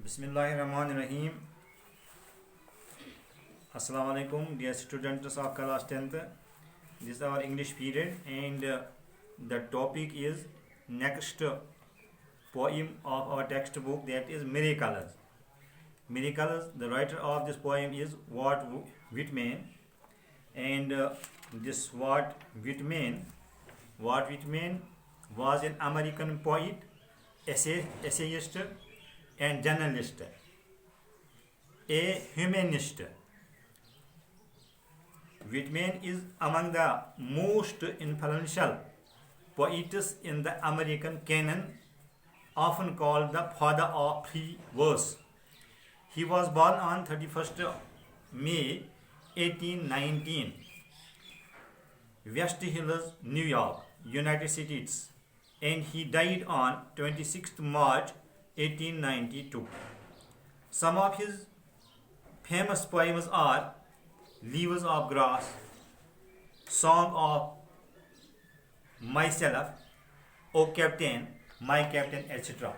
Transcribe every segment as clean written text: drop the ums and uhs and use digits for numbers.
Bismillahirrahmanirrahim. Assalamu alaikum, dear students of class 10th. This is our English period, and the topic is next poem of our textbook, that is Miracles. Miracles. The writer of this poem is Walt Whitman, and this Walt Whitman was an American poet, essayist, and journalist, a humanist. Whitman is among the most influential poets in the American canon, often called the father of free verse. He was born on 31st May 1819, West Hills, New York, United States, and he died on 26th March 1892. Some of his famous poems are Leaves of Grass, Song of Myself, O Captain, My Captain, etc.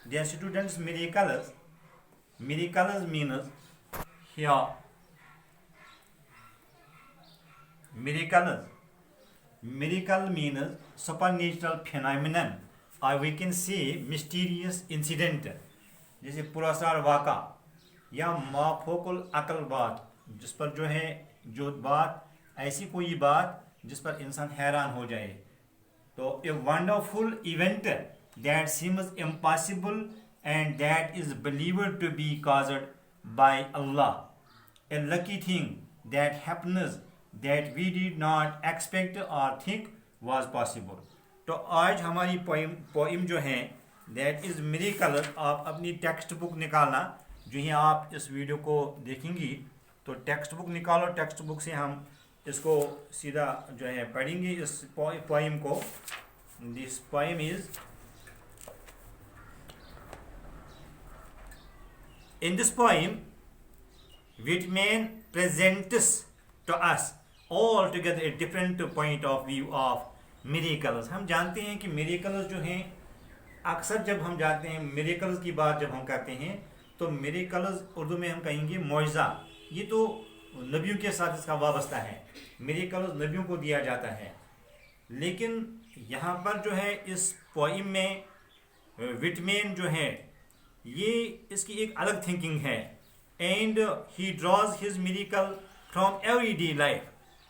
Dear students, miracles means here. Miracle means supernatural phenomenon, or we can say mysterious incident, जैसे पुरस्कार वाक़ा या माफोकुल अकल बात, जिस पर जो बात ऐसी कोई बात जिस पर इंसान हैरान हो जाए. तो a wonderful event that seems impossible and that is believed to be caused by Allah. A lucky thing that happens that we did not expect or think was possible. तो आज हमारी पोइम जो है दैट इज़ मिरेकल. आप अपनी text book निकालना. जो ही आप इस वीडियो को देखेंगी तो टेक्स्ट बुक निकालो. टेक्स्ट बुक से हम इसको सीधा जो है पढ़ेंगे इस पोइम को. This poem is in this poem Whitman presents to us altogether a different point of view of miracles. हम जानते हैं कि miracles जो हैं, अक्सर जब हम जाते हैं miracles की बात जब हम करते हैं तो miracles उर्दू में हम कहेंगे मौजज़ा. ये तो नबियों के साथ इसका वाबस्ता है. miracles नबियों को दिया जाता है. लेकिन यहाँ पर जो है इस पोइम में Whitman जो है ये इसकी एक अलग थिंकिंग है. And he drawers his miracle from everyday life.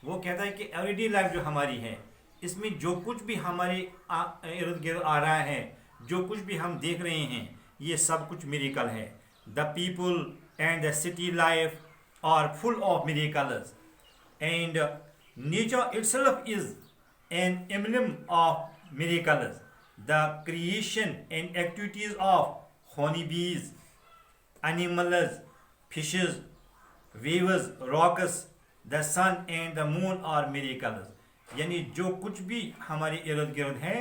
वो कहता है कि एवरीडे लाइफ जो हमारी है इसमें जो कुछ भी हमारे इर्द गिर्द आ रहा है, जो कुछ भी हम देख रहे हैं, ये सब कुछ मिरेकल है. The people and the city life are full of miracles and nature itself is an emblem of miracles. The creation and activities of honey bees, animals, fishes, waves, rocks, the sun and the moon are miracles. यानी जो कुछ भी हमारे इर्द गिर्द है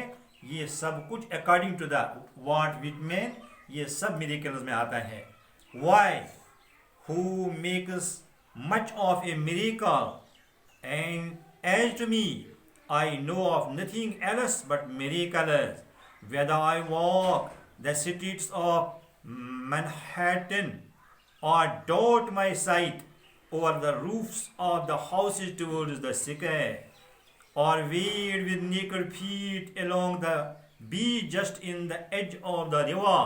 ये सब कुछ according to the Walt Whitman ये सब miracles में आता है. Why? Who makes much of a miracle? And as to me, I know of nothing else but miracles. Whether I walk the streets of Manhattan or dart my sight over the roofs of the houses towards the sky, or wade with naked feet along the beach just in the edge of the river,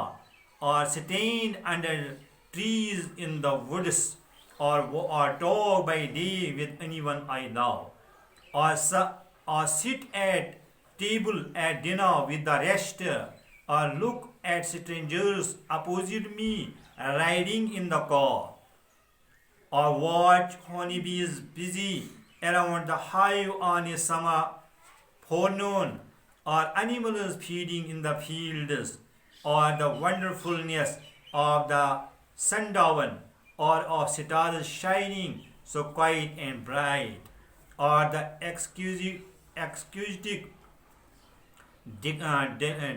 or stand under trees in the woods, or talk by day with anyone I love, or sit at table at dinner with the rest, or look at strangers opposite me riding in the car, or watch honeybees busy around the hive on a summer forenoon, or animals feeding in the fields, or the wonderfulness of the sundown, or of stars shining so quiet and bright, or the exquisite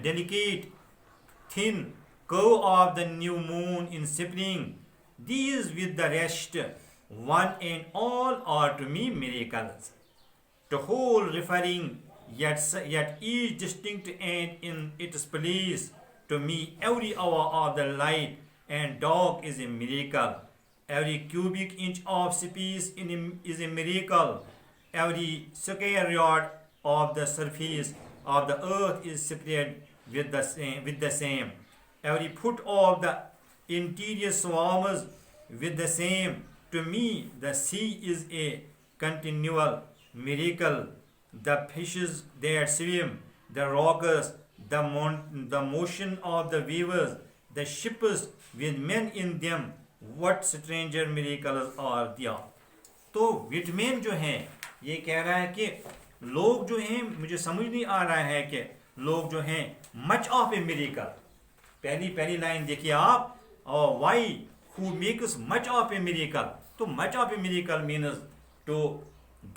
delicate thin curve of the new moon in spring. These with the rest, one and all, are to me miracles. The whole referring yet each distinct and in its place to me every hour of the light and dark is a miracle. Every cubic inch of space is a miracle. Every square yard of the surface of the earth is spread with the same. Every foot of the interior swarms with the same. To me, the sea is a continual miracle. The fishes that swim, the rocks, the motion of the waves, the ships with men in them, what stranger miracles are there. तो Whitman जो है ये कह रहा है कि लोग जो हैं, मुझे समझ नहीं आ रहा है कि लोग जो हैं मच ऑफ ए मिरेकल. पहली लाइन देखिए आप, और why who makes much of a miracle. तो much of a miracle means to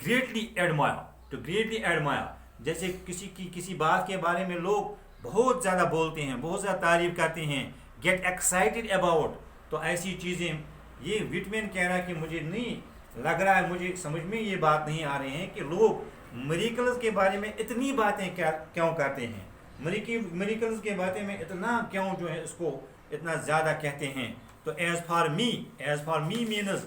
greatly admire. जैसे किसी बात के बारे में लोग बहुत ज़्यादा बोलते हैं, बहुत ज़्यादा तारीफ करते हैं, गेट एक्साइटेड अबाउट. तो ऐसी चीज़ें ये विटमैन कह रहा है कि मुझे नहीं लग रहा है, मुझे समझ में ये बात नहीं आ रही है कि लोग मिरेकल्स के बारे में इतनी बातें क्यों करते हैं, मिरेकल्स के बारे में इतना क्यों जो है इसको इतना ज़्यादा कहते हैं. तो as for me means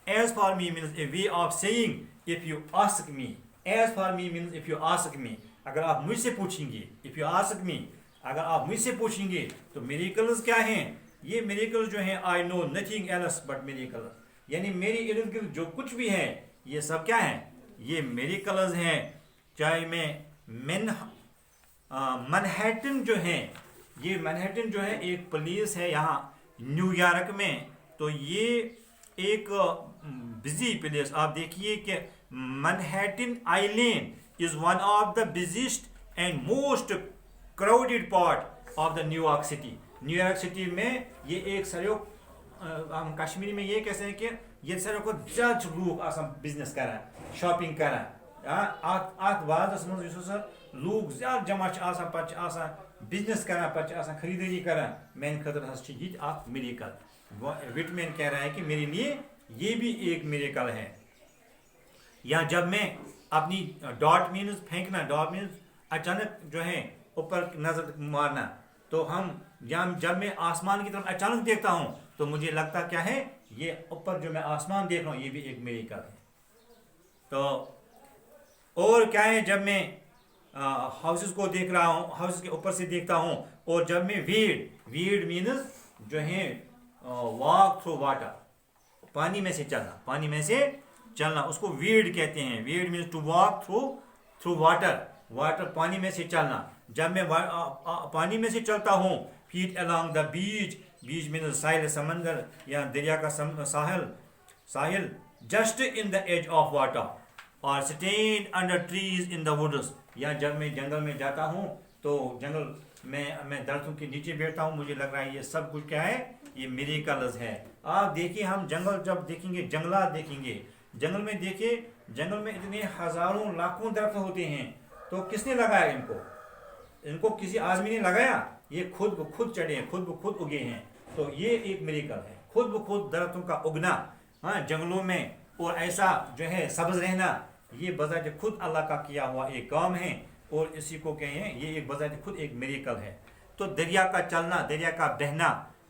as for me means a way of saying if you ask me. As for me means if you ask me, अगर आप मुझसे पूछेंगे, इफ़ यू आस्क मी, अगर आप मुझसे पूछेंगे तो मिरेकल्स क्या हैं. ये मिरेकल्स जो हैं, I know nothing else but miracles, यानी मेरे इर्द गिर्द जो कुछ भी है ये सब क्या है, ये मिरेकल्स हैं. चाहे मैं मैनहट्टन जो है, ये मैनहट्टन जो है एक प्लेस है यहाँ न्यूयॉर्क में. तो ये एक बिजी प्लेस, आप देखिए कि Manhattan island is one of the busiest and most crowded part of the New York city. New York city में ये एक सारे हम कश्मीरी में ये कहते हैं कि ये सारे को ज़्यादा लोग आसान बिजनेस करान, शॉपिंग करान. आत वादस मज लोग ज़्यादा जमा आसान बिजनेस करान, पे खरीदारी करान. मेन खतर ये आप मिरेकल. विटमैन कह रहा है कि मेरे लिए ये भी एक मिरेकल है. या जब मैं अपनी डॉट मीन्स फेंकना, डॉट मीन्स अचानक जो है ऊपर नजर मारना. तो जब मैं आसमान की तरफ अचानक देखता हूँ तो मुझे लगता क्या है, ये ऊपर जो मैं आसमान देख रहा हूँ ये भी एक मिरेकल है. तो और क्या है, जब मैं हाउसेस को देख रहा हूँ, हाउसेस के ऊपर से देखता हूँ, और जब मैं वीड मीन्स जो है वॉक थ्रू वाटर, पानी में से चलना, उसको वीड कहते हैं. Wade means to walk through water, पानी में से चलना. जब मैं पानी में से चलता हूँ, feet along the beach means साहिल, समंदर या दरिया का साहिल, just in the edge of water, और stand under trees in the woods. या जब मैं जंगल में जाता हूँ तो जंगल में मैं दरख्तों के नीचे बैठता हूँ, मुझे लग रहा है ये सब कुछ क्या है, ये मिरेकल्स है. आप देखिए, हम जंगल जब देखेंगे, जंगलात देखेंगे, जंगल में देखिए, जंगल में इतने हजारों लाखों दरख्त होते हैं. तो किसने लगाया इनको किसी आदमी ने लगाया, ये खुद ब खुद चढ़े हैं, खुद ब खुद उगे हैं. तो ये एक मिरेकल है, खुद ब खुद दरख्तों का उगना, हाँ, जंगलों में, और ऐसा जो है सब्ज रहना, ये बजाय खुद अल्लाह का किया हुआ एक काम है. और इसी को कहें ये एक बजाय खुद एक मिरेकल है. तो दरिया का चलना, दरिया का बहना,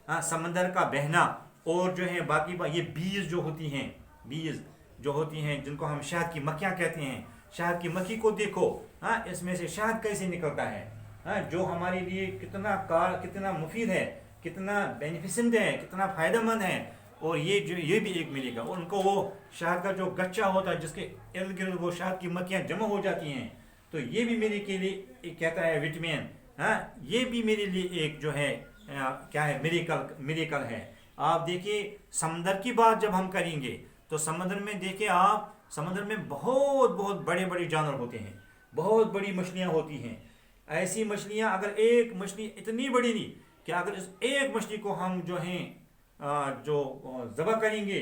हाँ, समंदर का बहना, और जो है बाकी ये बीज जो होती हैं जिनको हम शहद की मक्खियाँ कहते हैं. शहद की मक्खी को देखो, हाँ, इसमें से शहद कैसे निकलता है, हाँ, जो हमारे लिए कितना मुफीद है, कितना बेनिफिशेंट है, कितना फ़ायदेमंद है. और ये भी एक मिलेगा. और उनको वो शहद का जो गच्चा होता है जिसके इर्द गिर्द वो शहद की मक्खियाँ जमा हो जाती हैं. तो ये भी मेरे के लिए एक कहता है विटमैन, हाँ, ये भी मेरे लिए एक जो है क्या है, मिरेकल है. आप देखिए, समंदर की बात जब हम करेंगे तो समंदर में देखिए आप, समंदर में बहुत बहुत बड़े बड़े जानवर होते हैं, बहुत बड़ी मछलियाँ होती हैं. ऐसी मछलियाँ, अगर एक मछली इतनी बड़ी नहीं कि अगर इस एक मछली को हम जो हैं जो ज़बह करेंगे,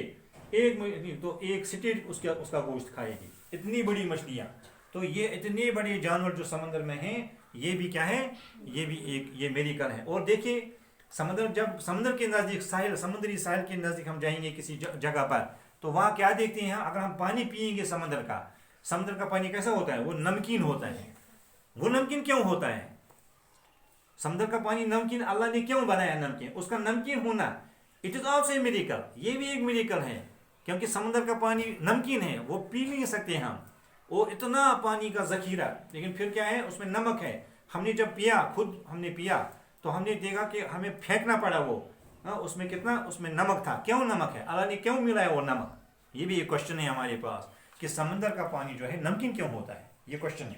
एक मछली तो एक स्टेट उसका गोश्त खाएगी, इतनी बड़ी मछलियाँ. तो ये इतने बड़े जानवर जो समंदर में हैं, ये भी क्या है, ये भी एक ये मिरेकल है. और देखिए, जब समंदर के नज़दीक समुद्री साहिल के नज़दीक हम जाएंगे किसी जगह पर, तो वहाँ क्या देखते हैं, अगर हम पानी पिएंगे समंदर का पानी कैसा होता है, वो नमकीन होता है. वो नमकीन क्यों होता है? समंदर का पानी नमकीन अल्लाह ने क्यों बनाया नमकीन, उसका नमकीन होना it is also a miracle, ये भी एक मिरेकल है, क्योंकि समंदर का पानी नमकीन है, वो पी नहीं सकते हम, वो इतना पानी का ज़ख़ीरा, लेकिन फिर क्या है उसमें नमक है। हमने जब पिया, खुद हमने पिया तो हमने देखा कि हमें फेंकना पड़ा वो, उसमें कितना उसमें नमक था। क्यों नमक है, अल्लाह ने क्यों मिलाया वो नमक, ये भी एक क्वेश्चन है हमारे पास कि समंदर का पानी जो है नमकीन क्यों होता है, ये क्वेश्चन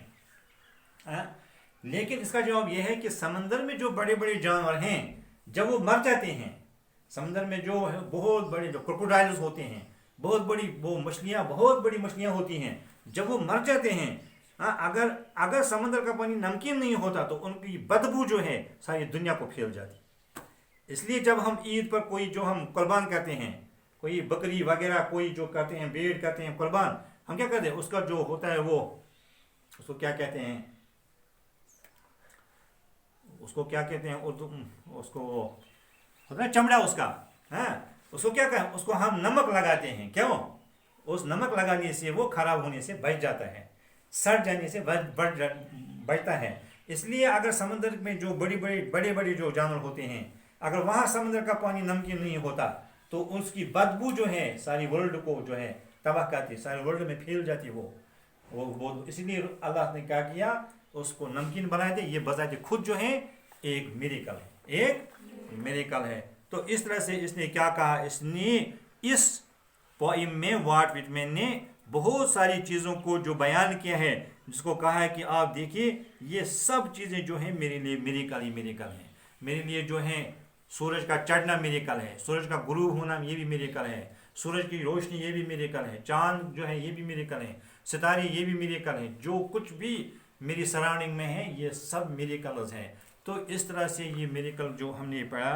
है। लेकिन इसका जवाब यह है कि समंदर में जो बड़े बड़े जानवर हैं जब वो मर जाते हैं, समंदर में जो है बहुत बड़े जो क्रोकोडाइल्स होते हैं, बहुत बड़ी वो मछलियाँ, बहुत बड़ी मछलियाँ होती हैं, जब वो मर जाते हैं, अगर समंदर का पानी नमकीन नहीं होता तो उनकी बदबू जो है सारी दुनिया को फैल जाती। इसलिए जब हम ईद पर कोई जो हम कुर्बान करते हैं, कोई बकरी वगैरह कोई जो करते हैं, भेड़ करते हैं कुर्बान, हम क्या करते हैं, उसका जो होता है वो उसको क्या कहते हैं, उसको क्या कहते हैं उर्दू, उसको होता है चमड़ा उसका, उसको क्या कहें, उसको हम नमक लगाते हैं। क्यों, उस नमक लगाने से वो खराब होने से बच जाता है, सड़ जाने से बचता है। इसलिए अगर समंदर में जो बड़े बड़े जो जानवर होते हैं, अगर वहाँ समंदर का पानी नमकीन नहीं होता तो उसकी बदबू जो है सारी वर्ल्ड को जो है तबाह करती, सारे वर्ल्ड में फैल जाती वो इसलिए अल्लाह ने क्या किया, उसको नमकीन बनाए थे। ये बजाते खुद जो है एक मिरेकल है, एक मिरेकल है। तो इस तरह से इसने क्या कहा, इसने इस पोइम में वाट विटमैन ने बहुत सारी चीज़ों को जो बयान किया है, जिसको कहा है कि आप देखिए ये सब चीज़ें जो हैं मेरे लिए मिरेकल ही मिरेकल हैं। मेरे लिए जो है सूरज का चढ़ना मिरेकल है, सूरज का गुरूब होना ये भी मिरेकल है, सूरज की रोशनी ये भी मिरेकल है, चांद जो है ये भी मिरेकल है, सितारे ये भी मिरेकल है, जो कुछ भी मेरी सराउंडिंग में है ये सब मिरेकल्स हैं। तो इस तरह से ये मिरेकल जो हमने पढ़ा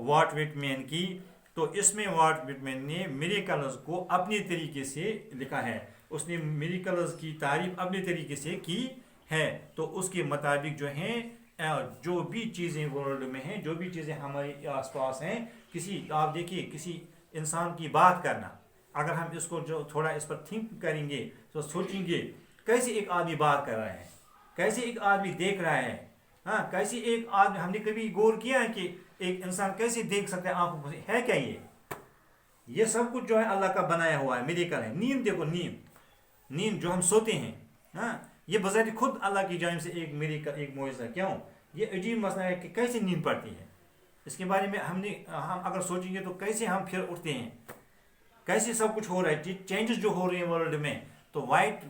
वाट विटमैन की, तो इसमें वाट विटमैन ने मिरेकल्स को अपने तरीके से लिखा है, उसने मिरेकल्स की तारीफ अपने तरीके से की है। तो उसके मुताबिक जो है जो भी चीज़ें वर्ल्ड में हैं, जो भी चीज़ें हमारे आसपास हैं, किसी आप देखिए किसी इंसान की बात करना, अगर हम इसको जो थोड़ा इस पर थिंक करेंगे तो सोचेंगे कैसे एक आदमी बात कर रहा है, कैसे एक आदमी देख रहा है, कैसे एक आदमी, हमने कभी गौर किया है कि एक इंसान कैसे देख सकता है आंखों से, है क्या ये सब कुछ जो है अल्लाह का बनाया हुआ है, मिरेकल है। नींद देखो, नींद जो हम सोते हैं, ये बजाय खुद अल्लाह की जानिब से एक मिरेकल, एक मौजज़ा। क्यों, ये अजीब मसला है कि कैसे नींद पड़ती है, इसके बारे में हम अगर सोचेंगे तो कैसे हम फिर उठते हैं, कैसे सब कुछ हो रहा है, चेंजेस जो हो रहे हैं वर्ल्ड में। तो वाट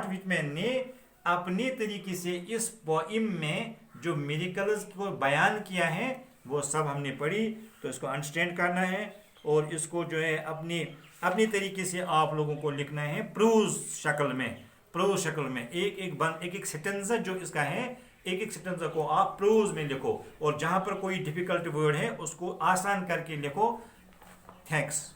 विटमैन ने अपने तरीके से इस पोइम में जो मिरेकल्स को बयान किया है वो सब हमने पढ़ी। तो इसको अंडरस्टैंड करना है और इसको जो है अपनी तरीके से आप लोगों को लिखना है प्रोज शक्ल में एक सेंटेंस जो इसका है, एक सेंटेंस को आप प्रोज में लिखो, और जहाँ पर कोई डिफिकल्ट वर्ड है उसको आसान करके लिखो। थैंक्स।